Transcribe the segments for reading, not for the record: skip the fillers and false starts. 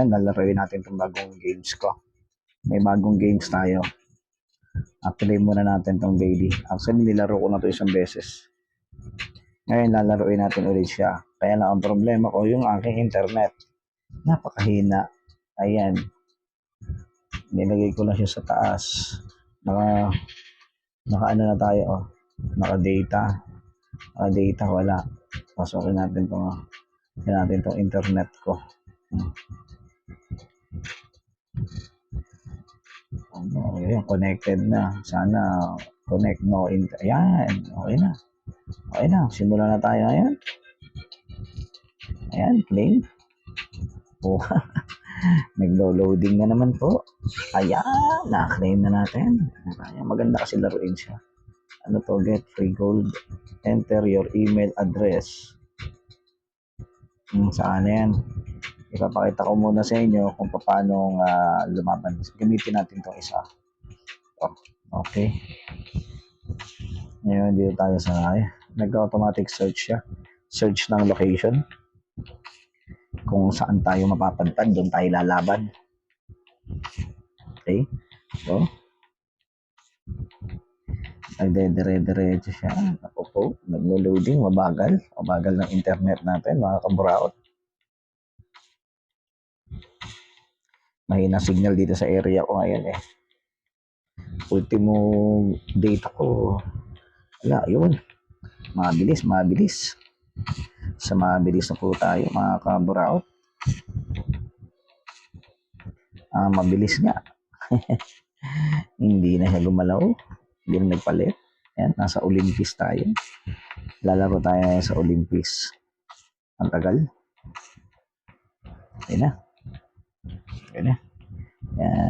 ngayon, lalaroin natin itong bagong games ko. May bagong games tayo. Apply muna natin itong daily. Actually, nilaro ko na ito isang beses. Ngayon, lalaroin natin ulit siya. Kaya lang ang problema ko, yung aking internet. Napakahina. Ayan. Nilagay ko lang siya sa taas. Naka ano na tayo, oh. Naka-data. Naka-data, wala. Pasokin natin itong internet ko. Ayan, connected na. Sana connect no. Ayan, okay na. Okay na, simulan na tayo ngayon. Ayan, claim. Oh, naglo-loading na naman po. Ayan, na-claim na natin. Ayan, maganda kasi laruin siya. Ano to, get free gold. Enter your email address. Saan yan? Ipapakita ko muna sa inyo kung paano lumaban. Gamitin natin itong isa. Oh, okay. Ngayon, dito tayo sa nag-automatic search siya. Search ng location. Kung saan tayo mapapadpad, doon tayo lalaban. Okay. So, nagdedire-diretso siya. Ako po, naglo-loading, mabagal. Mabagal ng internet natin, mga kaburaot. Mahina signal dito sa area ko ngayon eh. Ultimo data ko, wala, yun. Mabilis. Sa mabilis na po tayo, mga kaburaot. Mabilis nga. Hindi na siya gumalaw. Hindi na nagpalit. Ayan, nasa Olympics tayo. Lalaro tayo sa Olympics. Ang tagal. Ayan na.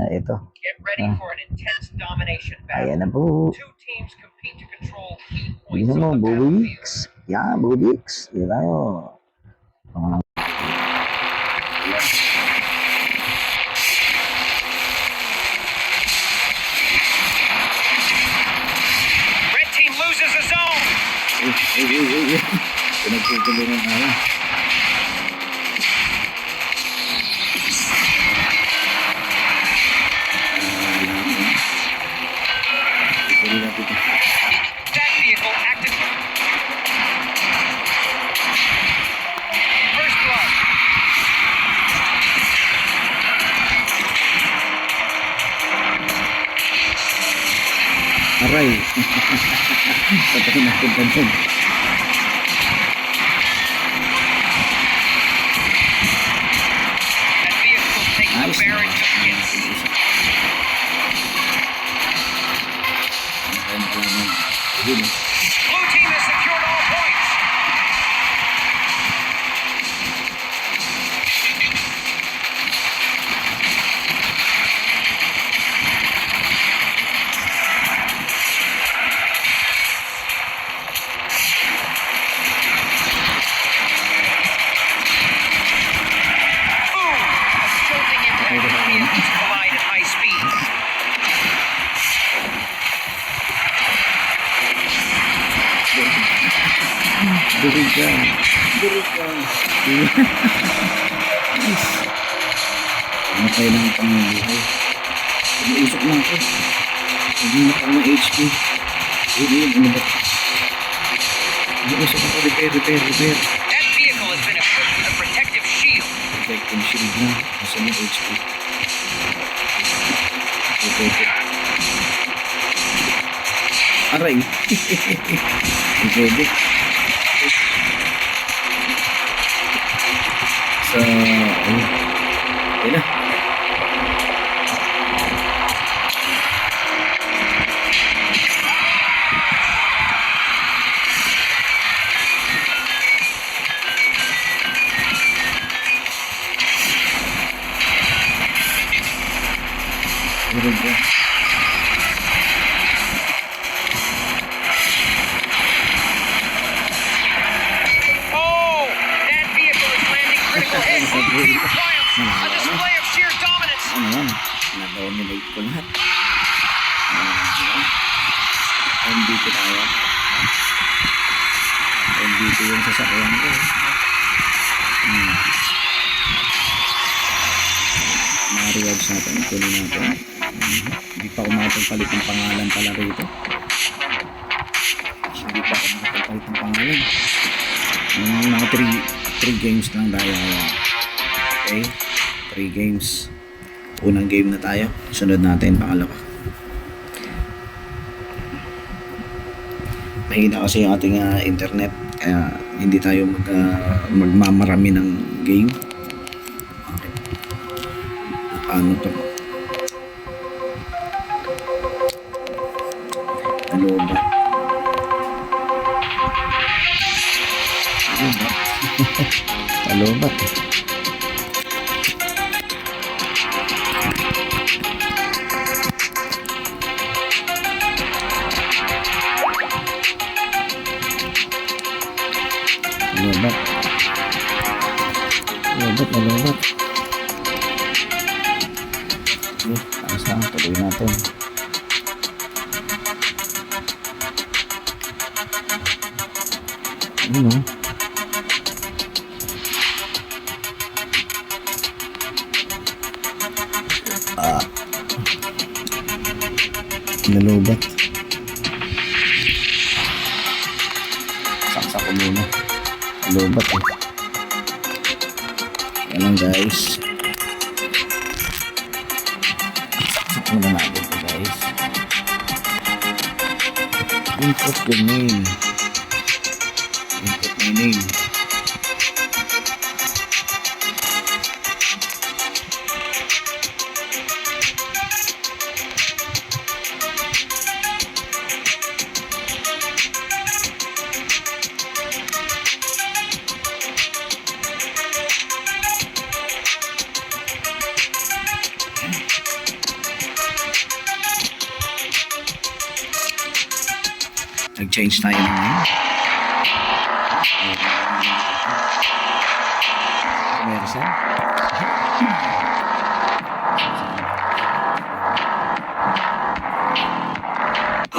Ito. Get ready for an intense domination battle. Ayan na po. Two teams compete to control key Hindi points mo, on the battlefield. Buwix. Yan, Buwix. Hindi tayo. Red team loses a zone. Pinagtutulungan tayo. That vehicle acted. First blood. Aray. Patakin natin pansin. That vehicle takes the bearing of hits. Blue team has secured all points. Boom! A jolting impact as vehicles collide at high speeds. Durug ka. Matay lang ang pangabuhay. Pag-iusok lang ako. Hindi na parang HP. Ano ba? Pag-iusok ako. Repair. That vehicle has been equipped with a protective shield. Protecting shield na. Nasa may HP. Protected. Aray. Pwede. Sa ayun na. Oh, that vehicle is landing critical hits. Team triumphs. A display of sheer dominance. Ano yan? Na-dominate ko lahat. MVP tayo. MVP yung sasakyan ko. mga rewards natin. Kunin natin. Hindi pa ako makapagpalit ng pangalan pala rito. Hindi pa ako makapagpalit ng pangalan. Mga 3 games lang tayo. Okay? 3 games. Unang game na tayo. Sunod natin pangalawa. Mahina kasi yung ating internet. Kaya hindi tayo magmamarami ng game. Okay. Paano to? Ano ba? Ano ba? Palobat. Palobat. Palobat. Taas na. Tuloy natin. Ano? Nalobat. Saksak ko muna. Nalobat eh. Yan lang guys. Saksak muna natin ito guys. Input your name. Input my name. Nag-change tayo ng name. Commercial.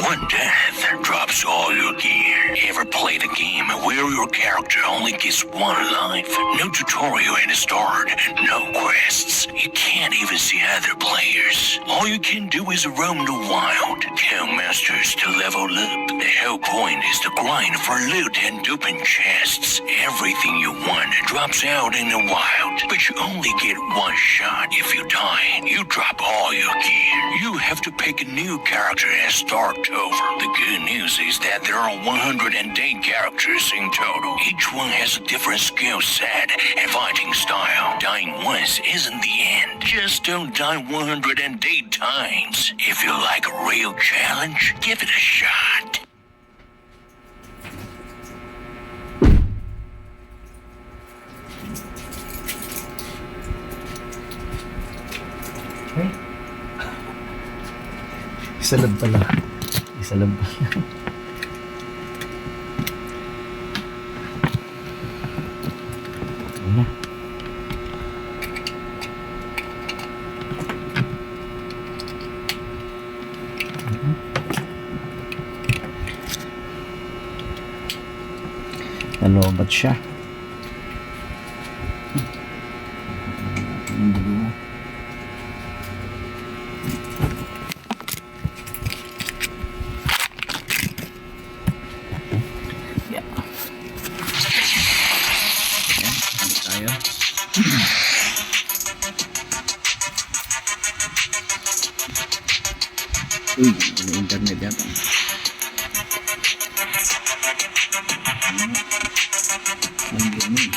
One death drops all your gear. Ever played a game where your character only gets one life? No tutorial at the start, no quests. You can't even see other players. All you can do is roam the wild, kill monsters to level up. The whole point is to grind for loot and open chests. Everything you want drops out in the wild, but you only get one shot. If you die, you drop all your gear. You have to pick a new character and start over. The good news is that there are 108 characters in total. Each one has a different skill set and fighting style. Dying once isn't the end. Just don't die 108 times. If you like a real challenge, give it a shot. Isa lang pala. Isa lang pala. Ano? Nalobat siya. Uy, may internet yata. Ang ganun.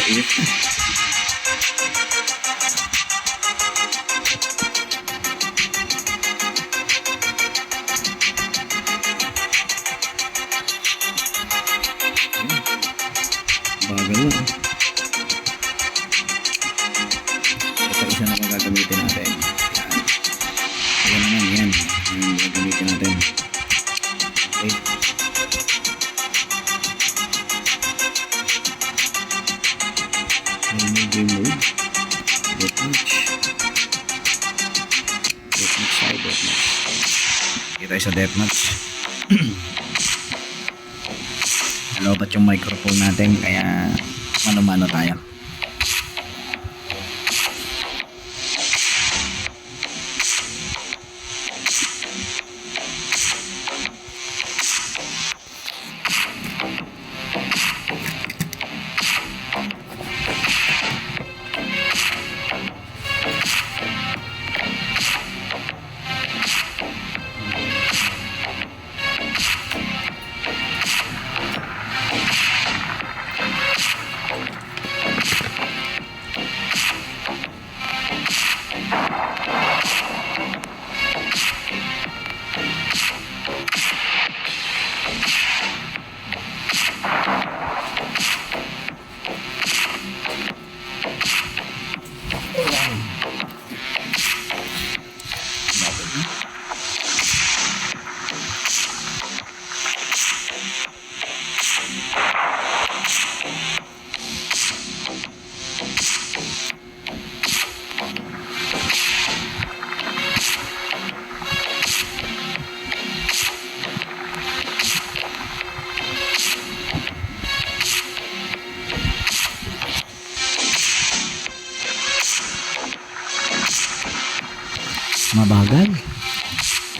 Ayos na. Bagal na. Isa na lang gagamitin natin. Ayan naman yan. Ayan gagamitin natin. Okay. Ayan game mode. Deathmatch. Deathmatch side. Deathmatch. Kita tayo sa deathmatch. Nalobat yung microphone natin kaya mano-mano tayo. Mabagal.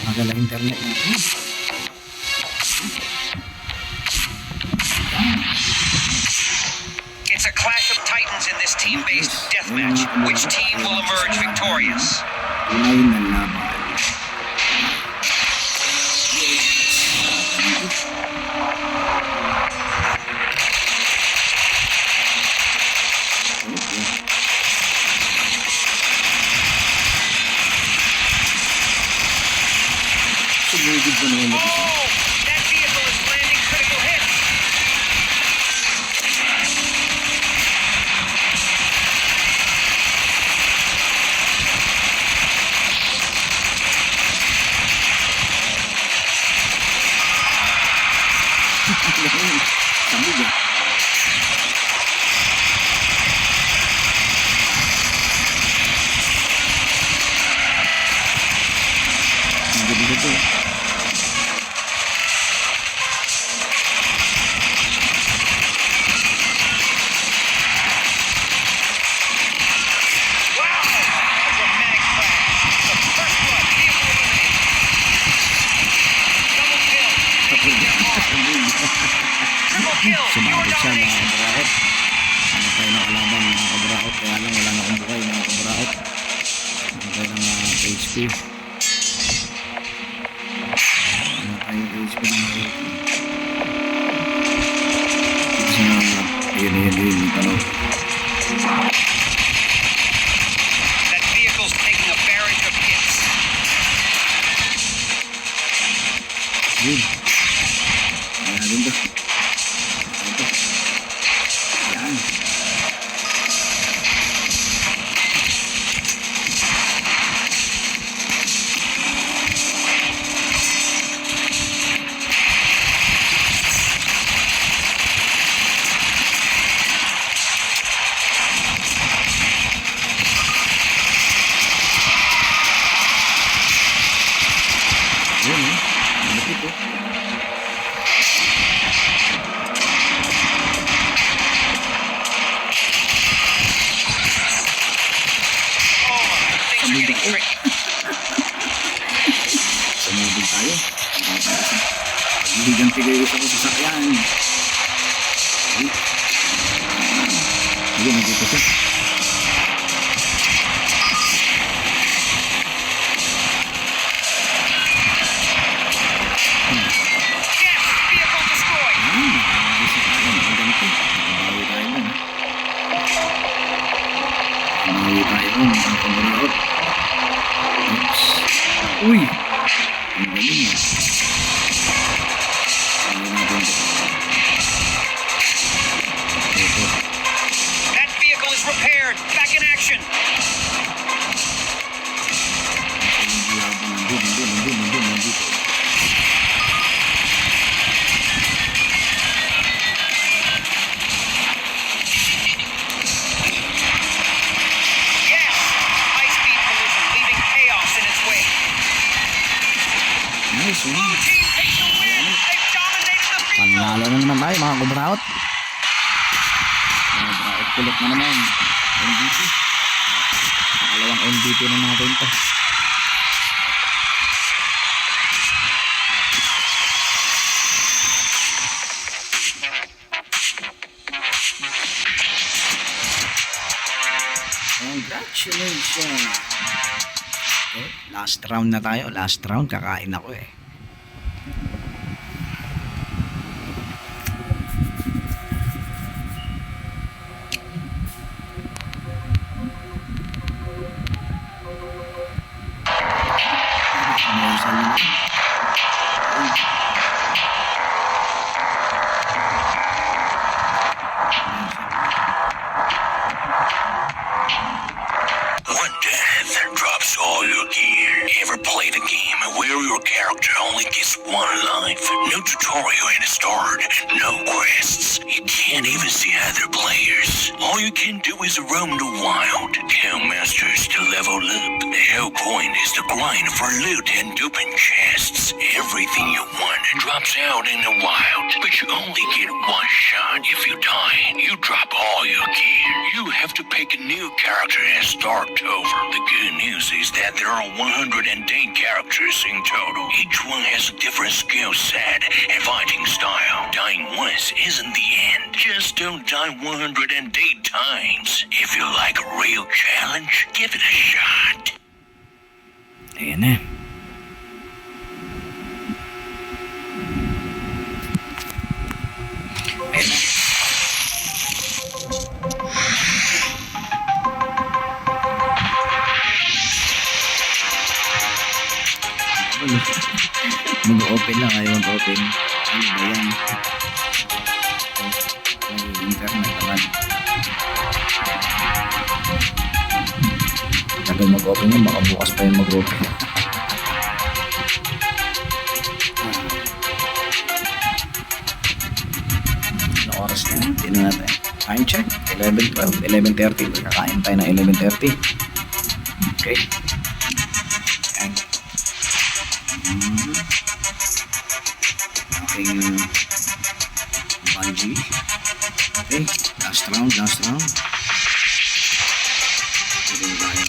Mabagal ang internet natin. It's a clash of titans in this team-based deathmatch. Which team will emerge victorious? Unahin ng laban. Sumugod ba naman ito siya? Oh, that vehicle is landing critical hits. Samig ah. Samig dito. Wow, a dramatic crash. The first blood, vehicle eliminated. Double kill. Triple kill. Pure Sumabot siya mga domination. kabaraot. Ano tayo ng kalaban mga kabaraot. Kaya lang wala na akong buhay mga kabaraot. Ano tayo ng HP. Ano tayo ng HP ng mga yun. Tanong. That vehicle's taking a barrage of hits. Yun. Kaya rin ba? Ito. Yan. Yun eh. Malapit eh. Oh, things are getting tricky. Sumubog tayo. Pagliganti kayo sa sasakyan. Ayun, nandito siya. Yes, vehicle destroyed. Nakakaisa tayo. Nakaganti. Nakabawi tayo nun. Nakabawi tayo nun. Mga kamaraot. Oops. Uy! Ang galing ah. Ano natin ito? Ito. That vehicle is repaired. Back in action. Yung halaban nandito. Yes, high-speed collision leaving chaos in its wake. Nice Blue one. team takes the win. They've dominated the field. Panalo na naman tayo mga kumraot. Mga kulot na naman. MVP. Pangalawang MVP na natin to. Congratulations. Okay, last round na tayo. Last round, kakain ako eh. One death drops all your gear. Ever played a game where your character only gets one life? No tutorial in the start, no quests. You can't even see other players. All you can do is roam the wild, kill monsters to level up. The whole point is to grind for loot and open chests. Everything you want drops out in the wild, but you only get one shot. If you die, you drop all your gear. You have to pick a new character and start over. The good news is that there are 108 characters in total. Each one has a different skill set and fighting style. Dying once isn't the end. Just don't die 108 times. If you like a real challenge, give it a shot. Ayan na. Ayan na. Mag-open lang, ayaw mag-open. Ano ba yan? May internet naman. Tagal mag-open yan, baka bukas pa yung mag-open. Ano oras na? Tignan natin. Time check, 11:12, 11:30. Kakain tayo ng 11:30. Okay. Ayan. Aking Bungie. Okay, last round. Pwede tayo.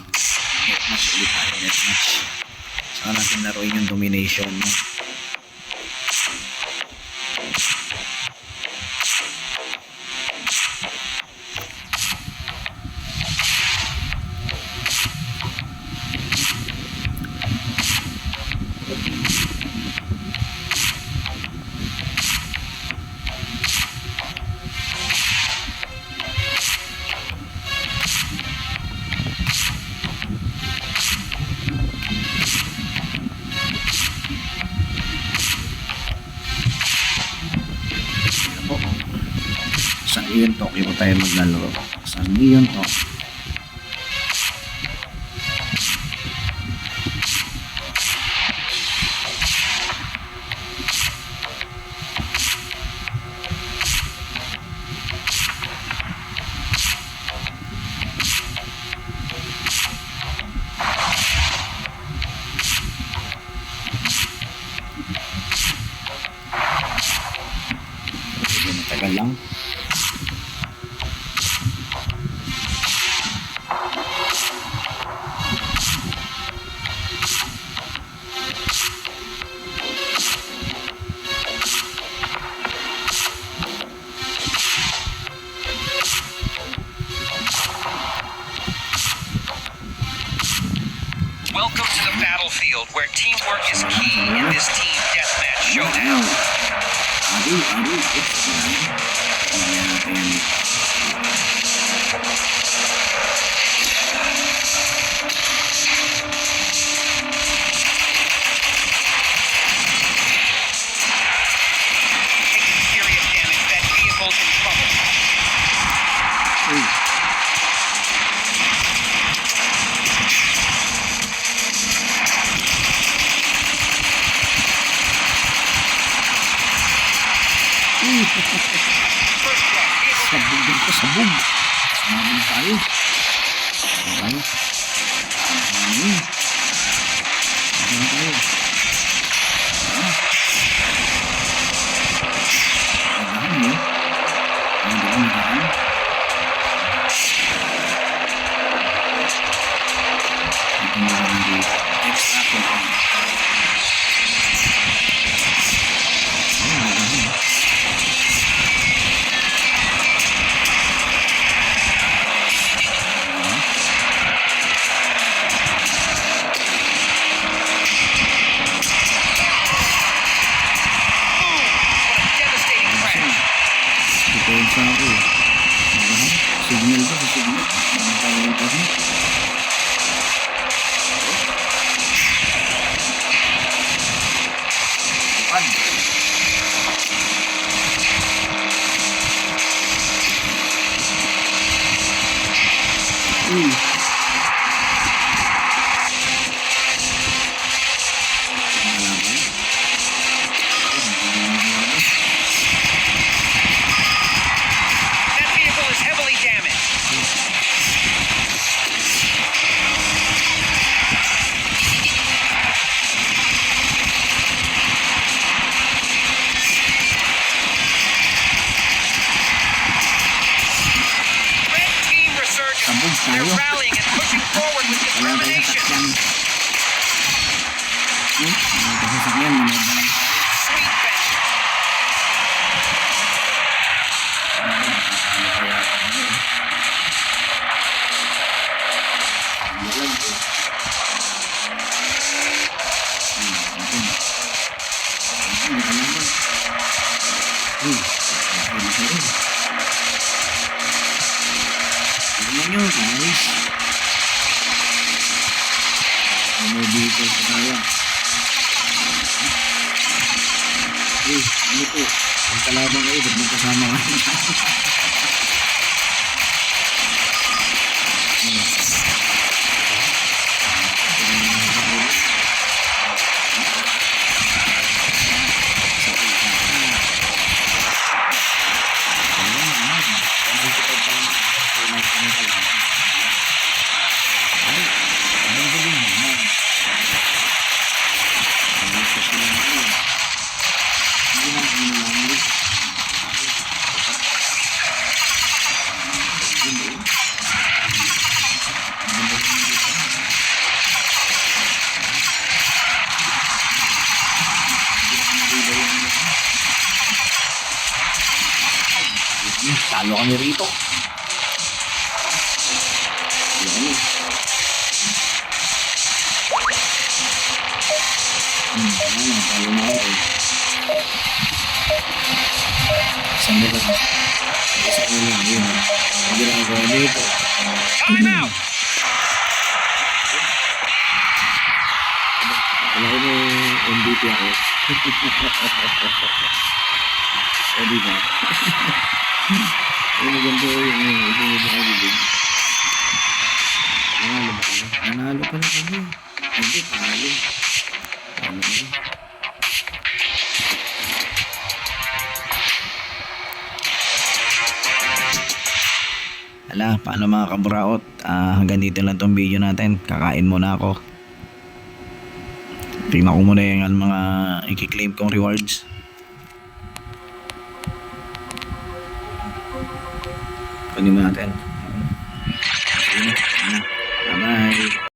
Deathmatch ulit tayo, deathmatch. Saka natin laruin yung domination, no? Sa Neon Tokyo tayo maglalaro. Sa Neon Tokyo. Matagal lang. Welcome to the battlefield where teamwork is key in this team deathmatch showdown. Taking serious damage, that vehicle's in trouble. First blood, vehicle down. Sabog din ko, sabog. Sabog tayo. Sabog tayo. Sabog tayo. Nagahan mo. Nagahan. Ronaldo sa sigla. Uy. That vehicle is heavily damaged. Red team resurgence. Sabog They're tayo. rallying and pushing forward with Wala tayong determination. sasakyan. Wala tayong sasakyan. Manood na lang tayo. Sweet finish. Tingnan nyo guys. May vehicle pa tayo. Ano po? Ang kalaban kayo, ba't magkasama kayo? Talo kami rito. Saan ba? Saan mo lang yun? Ang ginagawa dito. Time out. Wala ko MVP ako. O diba? Ay maganda yung ibigay. Nanalo ba kami? Nanalo pa na kami. Hindi, panalo. Panalo kami. Ala, paano mga kaburaot? Hanggang dito lang tong video natin. Kakain muna ako. Tingnan ko muna yung mga i-claim kong rewards. Kunin mo natin. Bye-bye.